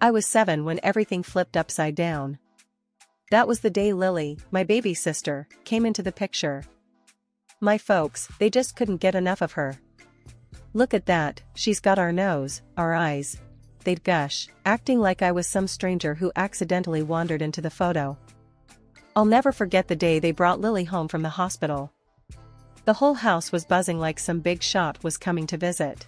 I was 7 when everything flipped upside down. That was the day Lily, my baby sister, came into the picture. My folks, they just couldn't get enough of her. "Look at that, she's got our nose, our eyes," they'd gush, acting like I was some stranger who accidentally wandered into the photo. I'll never forget the day they brought Lily home from the hospital. The whole house was buzzing like some big shot was coming to visit.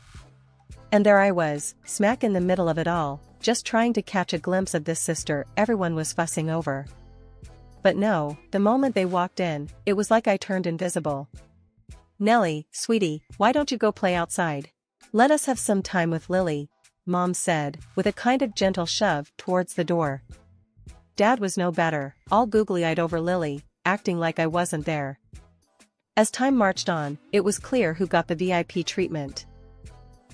And there I was, smack in the middle of it all, just trying to catch a glimpse of this sister everyone was fussing over. But no, the moment they walked in, it was like I turned invisible. "Nellie, sweetie, why don't you go play outside? Let us have some time with Lily," Mom said, with a kind of gentle shove towards the door. Dad was no better, all googly-eyed over Lily, acting like I wasn't there. As time marched on, it was clear who got the VIP treatment.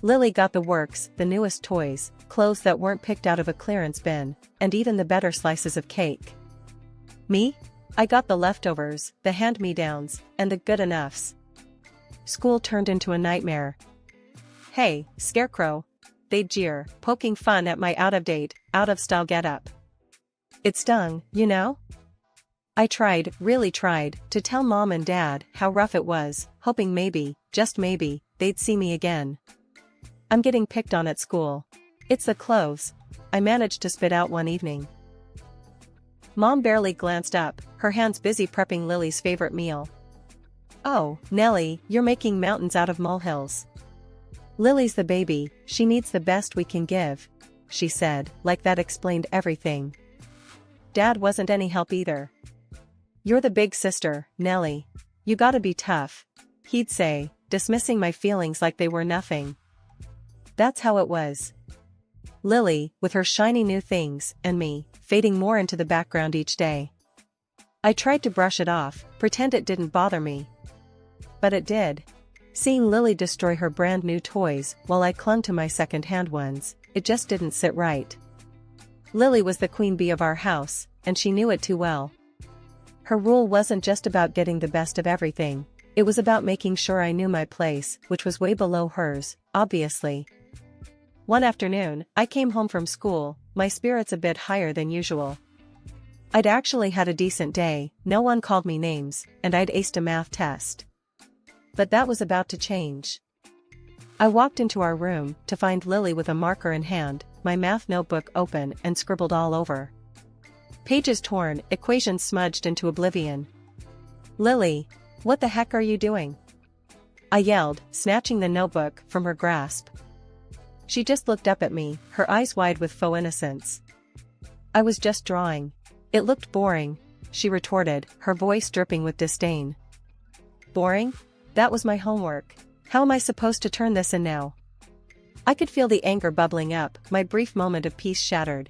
Lily got the works, the newest toys, clothes that weren't picked out of a clearance bin, and even the better slices of cake. Me? I got the leftovers, the hand-me-downs, and the good enoughs. School turned into a nightmare. "Hey, Scarecrow," they'd jeer, poking fun at my out-of-date, out-of-style getup. It stung, you know? I tried, really tried, to tell Mom and Dad how rough it was, hoping maybe, just maybe, they'd see me again. "I'm getting picked on at school. It's the clothes," I managed to spit out one evening. Mom barely glanced up, her hands busy prepping Lily's favorite meal. "Oh, Nellie, you're making mountains out of molehills. Lily's the baby, she needs the best we can give," she said, like that explained everything. Dad wasn't any help either. "You're the big sister, Nellie. You gotta be tough," he'd say, dismissing my feelings like they were nothing. That's how it was. Lily, with her shiny new things, and me, fading more into the background each day. I tried to brush it off, pretend it didn't bother me. But it did. Seeing Lily destroy her brand new toys while I clung to my second-hand ones, it just didn't sit right. Lily was the queen bee of our house, and she knew it too well. Her rule wasn't just about getting the best of everything, it was about making sure I knew my place, which was way below hers, obviously. One afternoon, I came home from school, my spirits a bit higher than usual. I'd actually had a decent day, no one called me names, and I'd aced a math test. But that was about to change. I walked into our room to find Lily with a marker in hand, my math notebook open and scribbled all over. Pages torn, equations smudged into oblivion. "Lily, what the heck are you doing?" I yelled, snatching the notebook from her grasp. She just looked up at me, her eyes wide with faux innocence. "I was just drawing. It looked boring," she retorted, her voice dripping with disdain. "Boring? That was my homework. How am I supposed to turn this in now?" I could feel the anger bubbling up, my brief moment of peace shattered.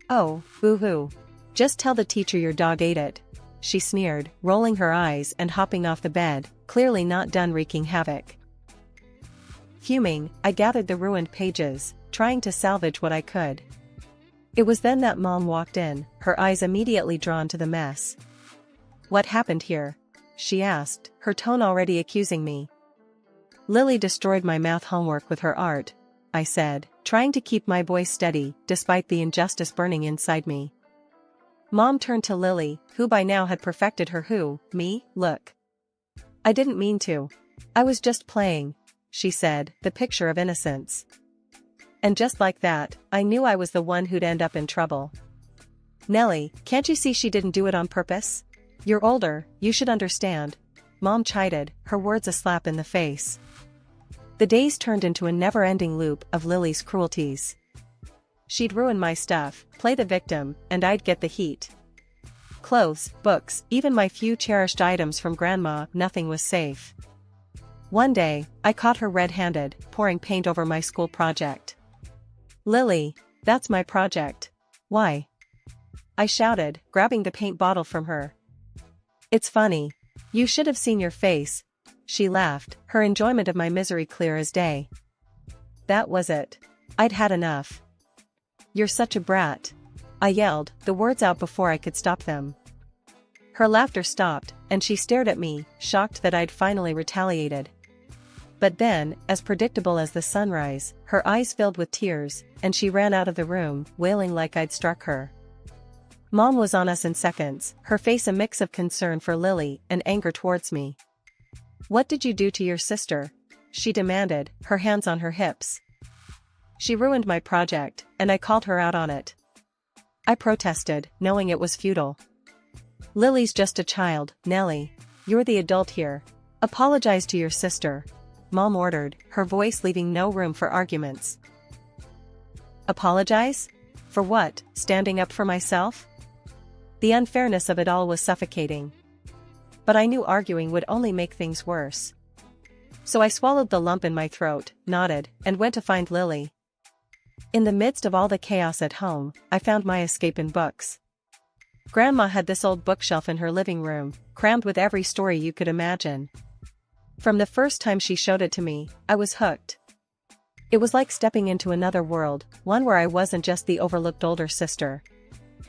"Oh, boo-hoo. Just tell the teacher your dog ate it," she sneered, rolling her eyes and hopping off the bed, clearly not done wreaking havoc. Fuming, I gathered the ruined pages, trying to salvage what I could. It was then that Mom walked in, her eyes immediately drawn to the mess. "What happened here?" she asked, her tone already accusing me. "Lily destroyed my math homework with her art," I said, trying to keep my voice steady, despite the injustice burning inside me. Mom turned to Lily, who by now had perfected her me look. "I didn't mean to. I was just playing," she said, the picture of innocence. And just like that, I knew I was the one who'd end up in trouble. "Nellie, can't you see she didn't do it on purpose? You're older, you should understand," Mom chided, her words a slap in the face. The days turned into a never-ending loop of Lily's cruelties. She'd ruin my stuff, play the victim, and I'd get the heat. Clothes, books, even my few cherished items from Grandma, nothing was safe. One day, I caught her red-handed, pouring paint over my school project. "Lily, that's my project. Why?" I shouted, grabbing the paint bottle from her. "It's funny. You should have seen your face," she laughed, her enjoyment of my misery clear as day. That was it. I'd had enough. "You're such a brat," I yelled, the words out before I could stop them. Her laughter stopped, and she stared at me, shocked that I'd finally retaliated. But then, as predictable as the sunrise, her eyes filled with tears, and she ran out of the room, wailing like I'd struck her. Mom was on us in seconds, her face a mix of concern for Lily and anger towards me. "What did you do to your sister?" she demanded, her hands on her hips. "She ruined my project, and I called her out on it." I protested, knowing it was futile. "Lily's just a child, Nellie. You're the adult here. Apologize to your sister," Mom ordered, her voice leaving no room for arguments. Apologize? For what? Standing up for myself? The unfairness of it all was suffocating. But I knew arguing would only make things worse. So I swallowed the lump in my throat, nodded, and went to find Lily. In the midst of all the chaos at home, I found my escape in books. Grandma had this old bookshelf in her living room, crammed with every story you could imagine. From the first time she showed it to me, I was hooked. It was like stepping into another world, one where I wasn't just the overlooked older sister.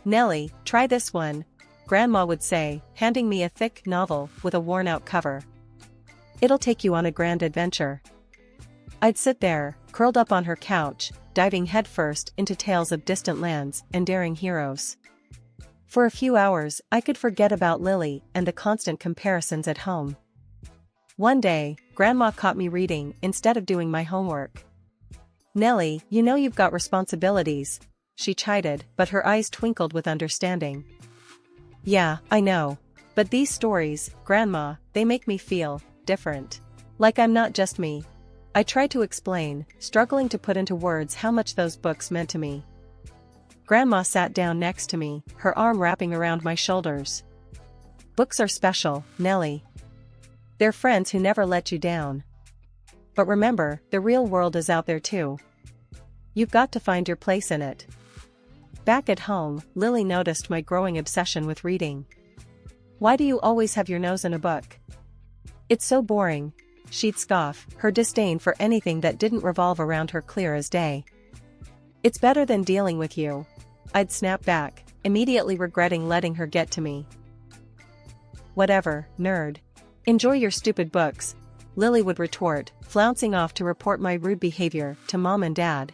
"Nellie, try this one," Grandma would say, handing me a thick novel with a worn-out cover. "It'll take you on a grand adventure." I'd sit there, curled up on her couch, diving headfirst into tales of distant lands and daring heroes. For a few hours, I could forget about Lily and the constant comparisons at home. One day, Grandma caught me reading instead of doing my homework. "Nellie, you know you've got responsibilities," she chided, but her eyes twinkled with understanding. "Yeah, I know. But these stories, Grandma, they make me feel different. Like I'm not just me." I tried to explain, struggling to put into words how much those books meant to me. Grandma sat down next to me, her arm wrapping around my shoulders. "Books are special, Nellie. They're friends who never let you down. But remember, the real world is out there too. You've got to find your place in it." Back at home, Lily noticed my growing obsession with reading. "Why do you always have your nose in a book? It's so boring," she'd scoff, her disdain for anything that didn't revolve around her clear as day. "It's better than dealing with you," I'd snap back, immediately regretting letting her get to me. "Whatever, nerd. Enjoy your stupid books," Lily would retort, flouncing off to report my rude behavior to Mom and Dad.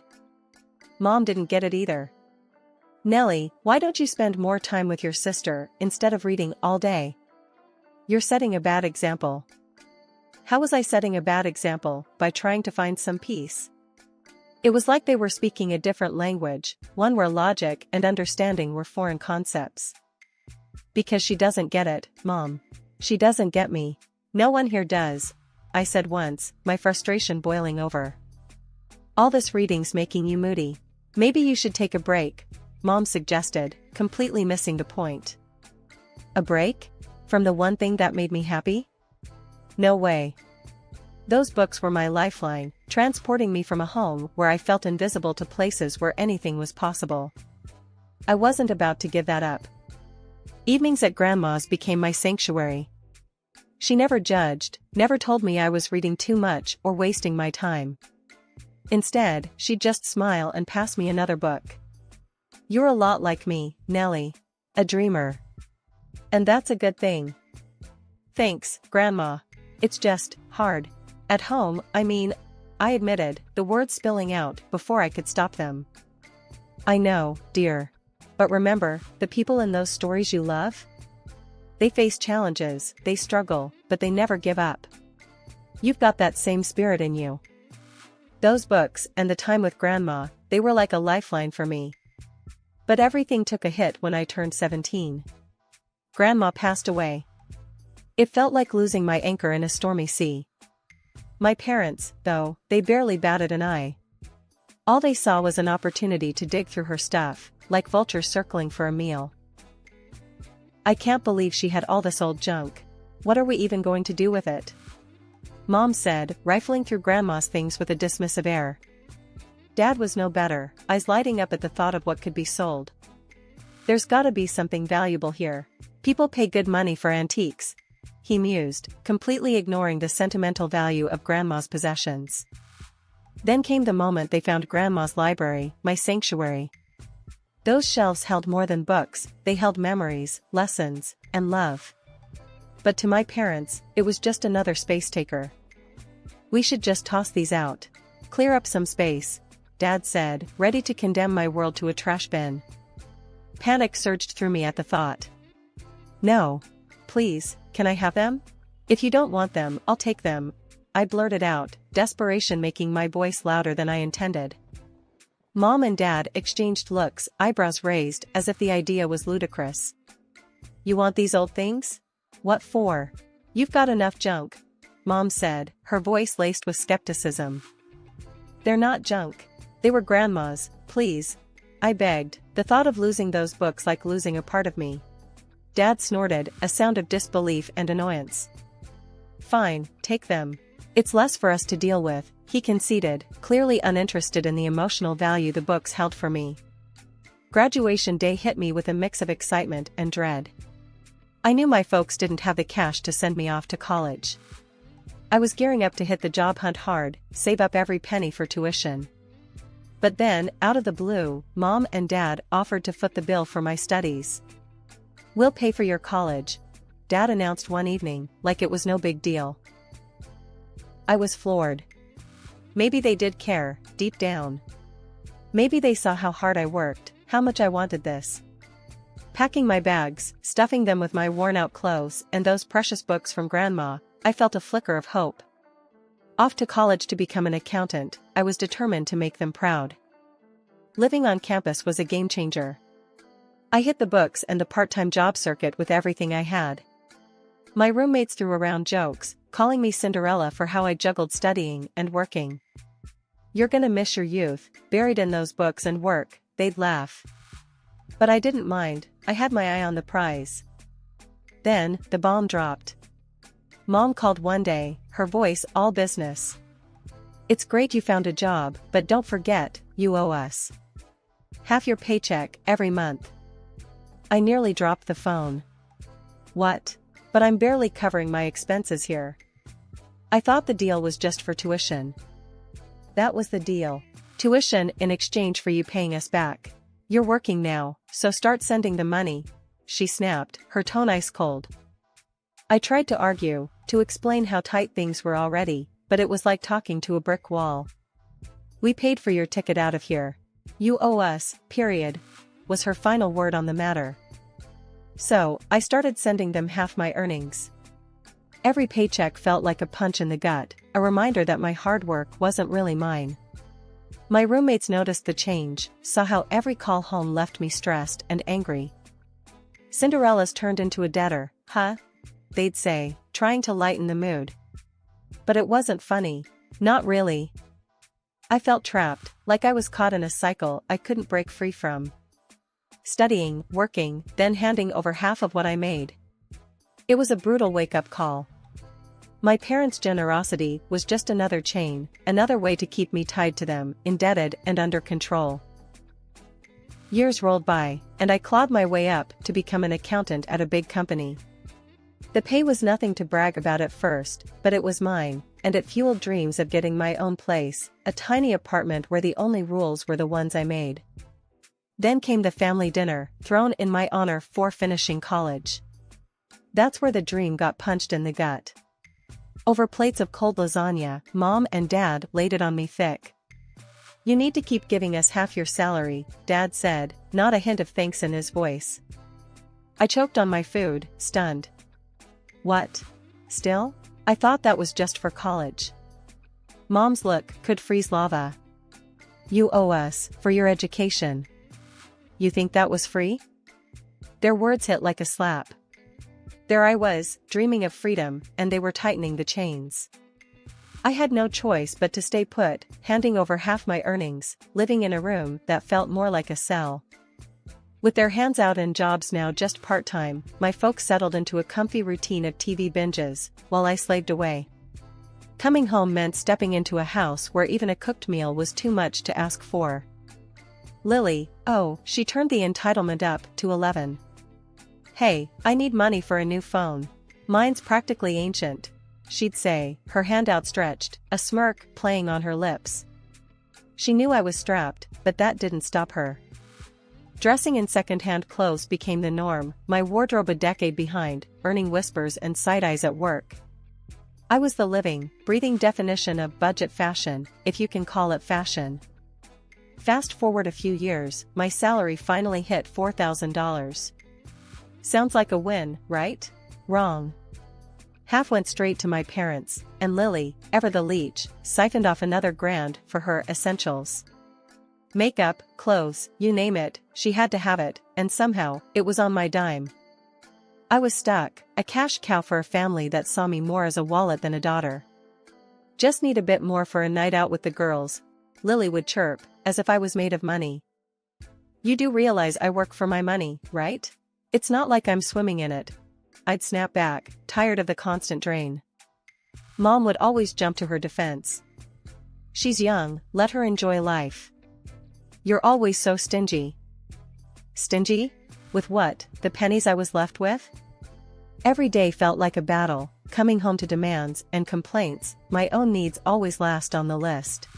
Mom didn't get it either. "Nellie, why don't you spend more time with your sister instead of reading all day? You're setting a bad example." How was I setting a bad example? By trying to find some peace? It was like they were speaking a different language, one where logic and understanding were foreign concepts. "Because she doesn't get it, Mom. She doesn't get me. No one here does," I said once, my frustration boiling over. "All this reading's making you moody. Maybe you should take a break," Mom suggested, completely missing the point. A break? From the one thing that made me happy? No way. Those books were my lifeline, transporting me from a home where I felt invisible to places where anything was possible. I wasn't about to give that up. Evenings at Grandma's became my sanctuary. She never judged, never told me I was reading too much or wasting my time. Instead, she'd just smile and pass me another book. "You're a lot like me, Nellie. A dreamer. And that's a good thing." "Thanks, Grandma. It's just hard. At home, I admitted, the words spilling out before I could stop them. "I know, dear. But remember, the people in those stories you love? They face challenges, they struggle, but they never give up. You've got that same spirit in you." Those books and the time with Grandma, they were like a lifeline for me. But everything took a hit when I turned 17. Grandma passed away. It felt like losing my anchor in a stormy sea. My parents, though, they barely batted an eye. All they saw was an opportunity to dig through her stuff, like vultures circling for a meal. "I can't believe she had all this old junk. What are we even going to do with it?" Mom said, rifling through Grandma's things with a dismissive air. Dad was no better, eyes lighting up at the thought of what could be sold. "There's gotta be something valuable here. People pay good money for antiques," he mused, completely ignoring the sentimental value of Grandma's possessions. Then came the moment they found Grandma's library, my sanctuary. Those shelves held more than books, they held memories, lessons, and love. But to my parents, it was just another space taker. We should just toss these out. Clear up some space, Dad said, ready to condemn my world to a trash bin. Panic surged through me at the thought. No. Please, can I have them? If you don't want them, I'll take them, I blurted out, desperation making my voice louder than I intended. Mom and Dad exchanged looks, eyebrows raised as if the idea was ludicrous. You want these old things? What for? You've got enough junk, Mom said, her voice laced with skepticism. They're not junk. They were Grandma's, please, I begged, the thought of losing those books like losing a part of me. Dad snorted, a sound of disbelief and annoyance. Fine, take them. It's less for us to deal with, he conceded, clearly uninterested in the emotional value the books held for me. Graduation day hit me with a mix of excitement and dread. I knew my folks didn't have the cash to send me off to college. I was gearing up to hit the job hunt hard, save up every penny for tuition. But then, out of the blue, Mom and Dad offered to foot the bill for my studies. We'll pay for your college, Dad announced one evening, like it was no big deal. I was floored. Maybe they did care, deep down. Maybe they saw how hard I worked, how much I wanted this. Packing my bags, stuffing them with my worn-out clothes and those precious books from Grandma, I felt a flicker of hope. Off to college to become an accountant, I was determined to make them proud. Living on campus was a game-changer. I hit the books and the part-time job circuit with everything I had. My roommates threw around jokes, calling me Cinderella for how I juggled studying and working. You're gonna miss your youth, buried in those books and work, they'd laugh. But I didn't mind, I had my eye on the prize. Then, the bomb dropped. Mom called one day, her voice all business. It's great you found a job, but don't forget, you owe us half your paycheck every month. I nearly dropped the phone. What? But I'm barely covering my expenses here. I thought the deal was just for tuition. That was the deal. Tuition in exchange for you paying us back. You're working now, so start sending the money, she snapped, her tone ice cold. I tried to argue, to explain how tight things were already, but it was like talking to a brick wall. We paid for your ticket out of here. You owe us, period, was her final word on the matter. So, I started sending them half my earnings. Every paycheck felt like a punch in the gut, a reminder that my hard work wasn't really mine. My roommates noticed the change, saw how every call home left me stressed and angry. Cinderella's turned into a debtor, huh? They'd say, trying to lighten the mood. But it wasn't funny. Not really. I felt trapped, like I was caught in a cycle I couldn't break free from. Studying, working, then handing over half of what I made. It was a brutal wake-up call. My parents' generosity was just another chain, another way to keep me tied to them, indebted and under control. Years rolled by, and I clawed my way up to become an accountant at a big company. The pay was nothing to brag about at first, but it was mine, and it fueled dreams of getting my own place, a tiny apartment where the only rules were the ones I made. Then came the family dinner, thrown in my honor for finishing college. That's where the dream got punched in the gut. Over plates of cold lasagna, Mom and Dad laid it on me thick. You need to keep giving us half your salary, Dad said, not a hint of thanks in his voice. I choked on my food, stunned. What? Still? I thought that was just for college. Mom's look could freeze lava. You owe us, for your education. You think that was free? Their words hit like a slap. There I was, dreaming of freedom, and they were tightening the chains. I had no choice but to stay put, handing over half my earnings, living in a room that felt more like a cell. With their hands out and jobs now just part-time, my folks settled into a comfy routine of TV binges, while I slaved away. Coming home meant stepping into a house where even a cooked meal was too much to ask for. Lily, oh, she turned the entitlement up to 11. Hey, I need money for a new phone. Mine's practically ancient, she'd say, her hand outstretched, a smirk playing on her lips. She knew I was strapped, but that didn't stop her. Dressing in second-hand clothes became the norm, my wardrobe a decade behind, earning whispers and side-eyes at work. I was the living, breathing definition of budget fashion, if you can call it fashion. Fast forward a few years, my salary finally hit $4,000. Sounds like a win, right? Wrong. Half went straight to my parents, and Lily, ever the leech, siphoned off another grand for her essentials. Makeup, clothes, you name it, she had to have it, and somehow, it was on my dime. I was stuck, a cash cow for a family that saw me more as a wallet than a daughter. Just need a bit more for a night out with the girls, Lily would chirp, as if I was made of money. You do realize I work for my money, right? It's not like I'm swimming in it. I'd snap back, tired of the constant drain. Mom would always jump to her defense. She's young, let her enjoy life. You're always so stingy. Stingy? With what, the pennies I was left with? Every day felt like a battle, coming home to demands and complaints, my own needs always last on the list.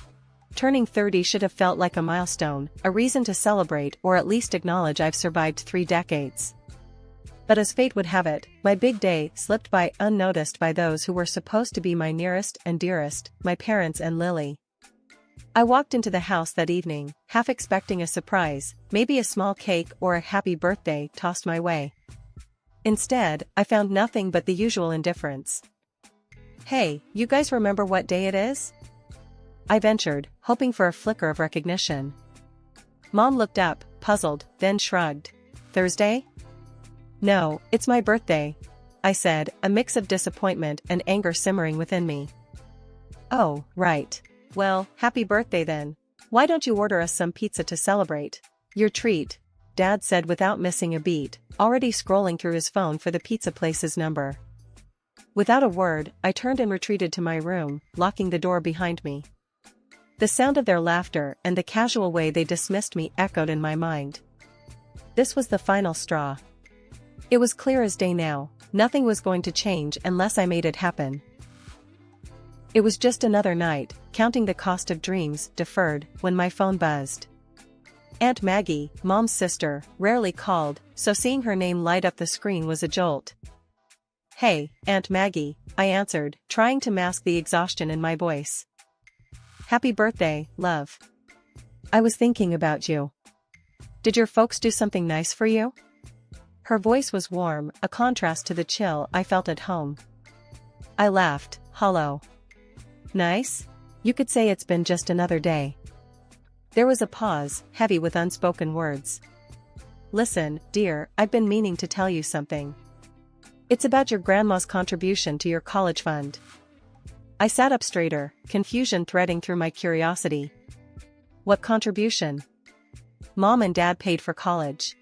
Turning 30 should have felt like a milestone, a reason to celebrate or at least acknowledge I've survived 3 decades. But as fate would have it, my big day slipped by unnoticed by those who were supposed to be my nearest and dearest, my parents and Lily. I walked into the house that evening, half expecting a surprise, maybe a small cake or a happy birthday tossed my way. Instead, I found nothing but the usual indifference. Hey, you guys remember what day it is? I ventured, hoping for a flicker of recognition. Mom looked up, puzzled, then shrugged. Thursday? No, it's my birthday, I said, a mix of disappointment and anger simmering within me. Oh, right. Well, happy birthday then. Why don't you order us some pizza to celebrate? Your treat, Dad said without missing a beat, already scrolling through his phone for the pizza place's number. Without a word, I turned and retreated to my room, locking the door behind me. The sound of their laughter and the casual way they dismissed me echoed in my mind. This was the final straw. It was clear as day now, nothing was going to change unless I made it happen. It was just another night, counting the cost of dreams deferred, when my phone buzzed. Aunt Maggie, Mom's sister, rarely called, so seeing her name light up the screen was a jolt. Hey, Aunt Maggie, I answered, trying to mask the exhaustion in my voice. Happy birthday, love. I was thinking about you. Did your folks do something nice for you? Her voice was warm, a contrast to the chill I felt at home. I laughed, hollow. Nice? You could say it's been just another day. There was a pause, heavy with unspoken words. Listen, dear, I've been meaning to tell you something. It's about your grandma's contribution to your college fund. I sat up straighter, confusion threading through my curiosity. What contribution? Mom and Dad paid for college.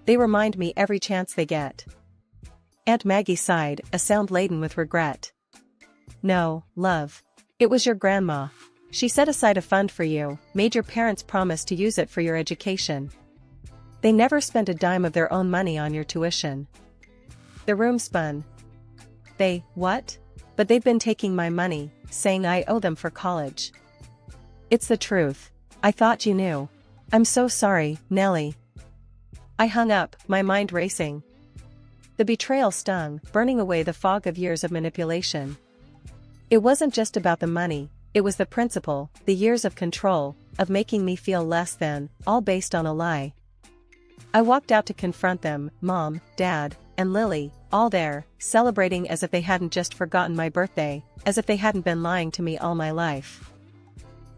They remind me every chance they get. Aunt Maggie sighed, a sound laden with regret. No, love. It was your grandma. She set aside a fund for you, made your parents promise to use it for your education. They never spent a dime of their own money on your tuition. The room spun. They, what? But they've been taking my money, saying I owe them for college. It's the truth. I thought you knew. I'm so sorry, Nellie. I hung up, my mind racing. The betrayal stung, burning away the fog of years of manipulation. It wasn't just about the money, it was the principle, the years of control, of making me feel less than, all based on a lie. I walked out to confront them, Mom, Dad, and Lily, all there, celebrating as if they hadn't just forgotten my birthday, as if they hadn't been lying to me all my life.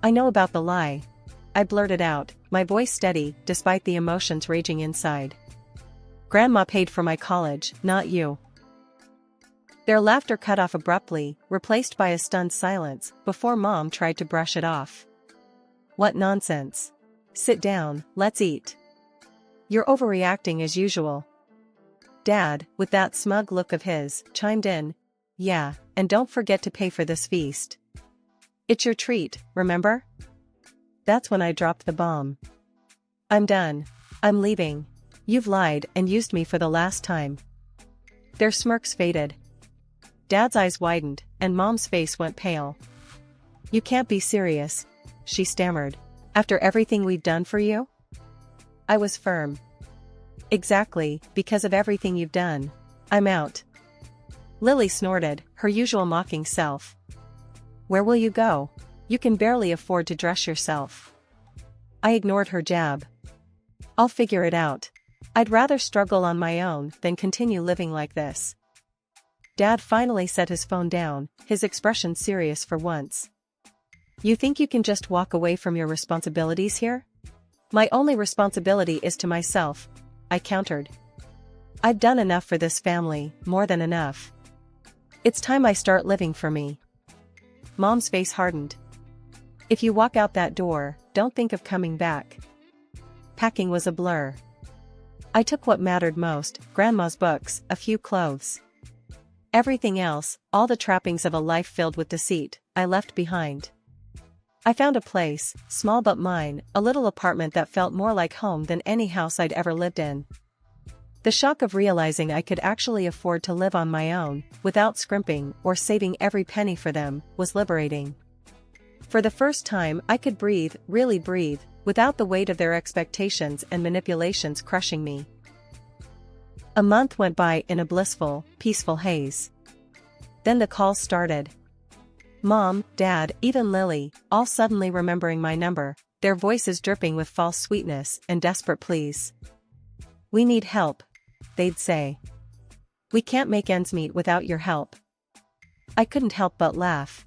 I know about the lie. I blurted out, my voice steady, despite the emotions raging inside. Grandma paid for my college, not you. Their laughter cut off abruptly, replaced by a stunned silence, before Mom tried to brush it off. What nonsense. Sit down, let's eat. You're overreacting as usual. Dad, with that smug look of his, chimed in. Yeah, and don't forget to pay for this feast. It's your treat, remember? That's when I dropped the bomb. I'm done. I'm leaving. You've lied and used me for the last time. Their smirks faded. Dad's eyes widened, and Mom's face went pale. You can't be serious, she stammered. After everything we've done for you? I was firm. Exactly, because of everything you've done. I'm out. Lily snorted, her usual mocking self. Where will you go? You can barely afford to dress yourself. I ignored her jab. I'll figure it out. I'd rather struggle on my own than continue living like this. Dad finally set his phone down, his expression serious for once. You think you can just walk away from your responsibilities here? My only responsibility is to myself, I countered. I've done enough for this family, more than enough. It's time I start living for me. Mom's face hardened. If you walk out that door, don't think of coming back. Packing was a blur. I took what mattered most, Grandma's books, a few clothes. Everything else, all the trappings of a life filled with deceit, I left behind. I found a place, small but mine, a little apartment that felt more like home than any house I'd ever lived in. The shock of realizing I could actually afford to live on my own, without scrimping or saving every penny for them, was liberating. For the first time I could breathe, really breathe, without the weight of their expectations and manipulations crushing me. A month went by in a blissful, peaceful haze. Then the calls started. Mom, Dad, even Lily, all suddenly remembering my number, their voices dripping with false sweetness and desperate pleas. We need help, they'd say. We can't make ends meet without your help. I couldn't help but laugh.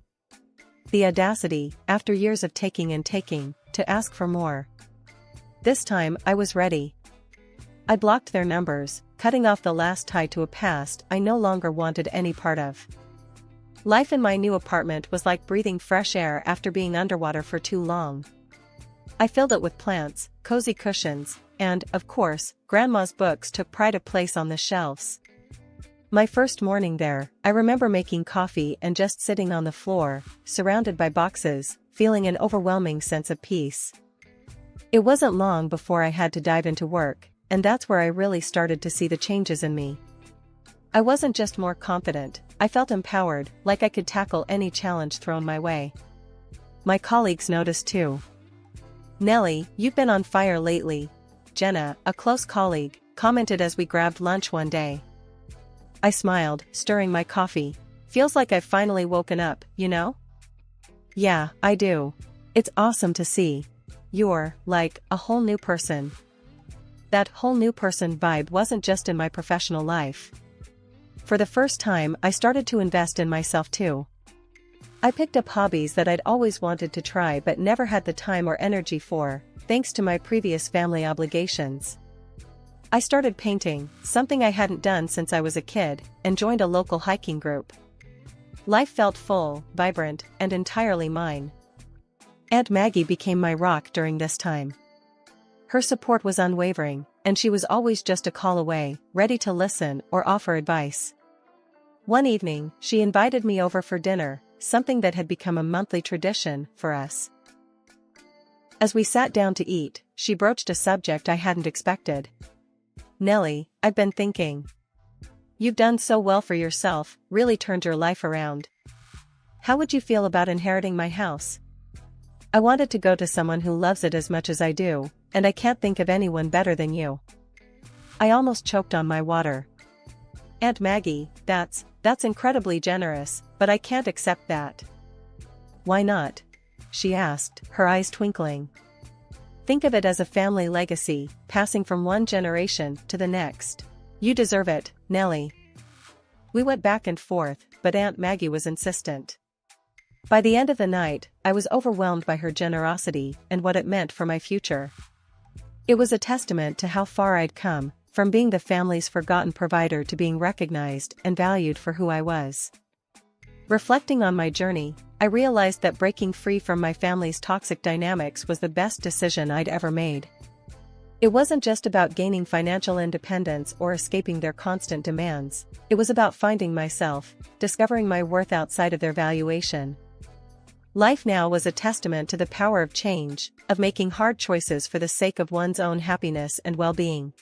The audacity, after years of taking and taking, to ask for more. This time I was ready. I blocked their numbers, cutting off the last tie to a past I no longer wanted any part of. Life in my new apartment was like breathing fresh air after being underwater for too long. I filled it with plants, cozy cushions, and, of course, Grandma's books took pride of place on the shelves. My first morning there, I remember making coffee and just sitting on the floor, surrounded by boxes, feeling an overwhelming sense of peace. It wasn't long before I had to dive into work, and that's where I really started to see the changes in me. I wasn't just more confident, I felt empowered, like I could tackle any challenge thrown my way. My colleagues noticed too. Nellie, you've been on fire lately, Jenna, a close colleague, commented as we grabbed lunch one day. I smiled, stirring my coffee. Feels like I've finally woken up, you know? Yeah, I do. It's awesome to see. You're, like, a whole new person. That whole new person vibe wasn't just in my professional life. For the first time, I started to invest in myself too. I picked up hobbies that I'd always wanted to try but never had the time or energy for, thanks to my previous family obligations. I started painting, something I hadn't done since I was a kid, and joined a local hiking group. Life felt full, vibrant, and entirely mine. Aunt Maggie became my rock during this time. Her support was unwavering, and she was always just a call away, ready to listen or offer advice. One evening, she invited me over for dinner, something that had become a monthly tradition for us. As we sat down to eat, she broached a subject I hadn't expected. Nellie, I've been thinking. You've done so well for yourself, really turned your life around. How would you feel about inheriting my house? I wanted to go to someone who loves it as much as I do, and I can't think of anyone better than you. I almost choked on my water. Aunt Maggie, that's incredibly generous, but I can't accept that. Why not? She asked, her eyes twinkling. Think of it as a family legacy, passing from one generation to the next. You deserve it, Nellie. We went back and forth, but Aunt Maggie was insistent. By the end of the night, I was overwhelmed by her generosity and what it meant for my future. It was a testament to how far I'd come, from being the family's forgotten provider to being recognized and valued for who I was. Reflecting on my journey, I realized that breaking free from my family's toxic dynamics was the best decision I'd ever made. It wasn't just about gaining financial independence or escaping their constant demands, it was about finding myself, discovering my worth outside of their valuation. Life now was a testament to the power of change, of making hard choices for the sake of one's own happiness and well-being.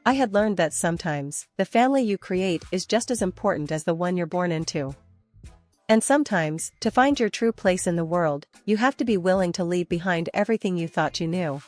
I had learned that sometimes, the family you create is just as important as the one you're born into. And sometimes, to find your true place in the world, you have to be willing to leave behind everything you thought you knew.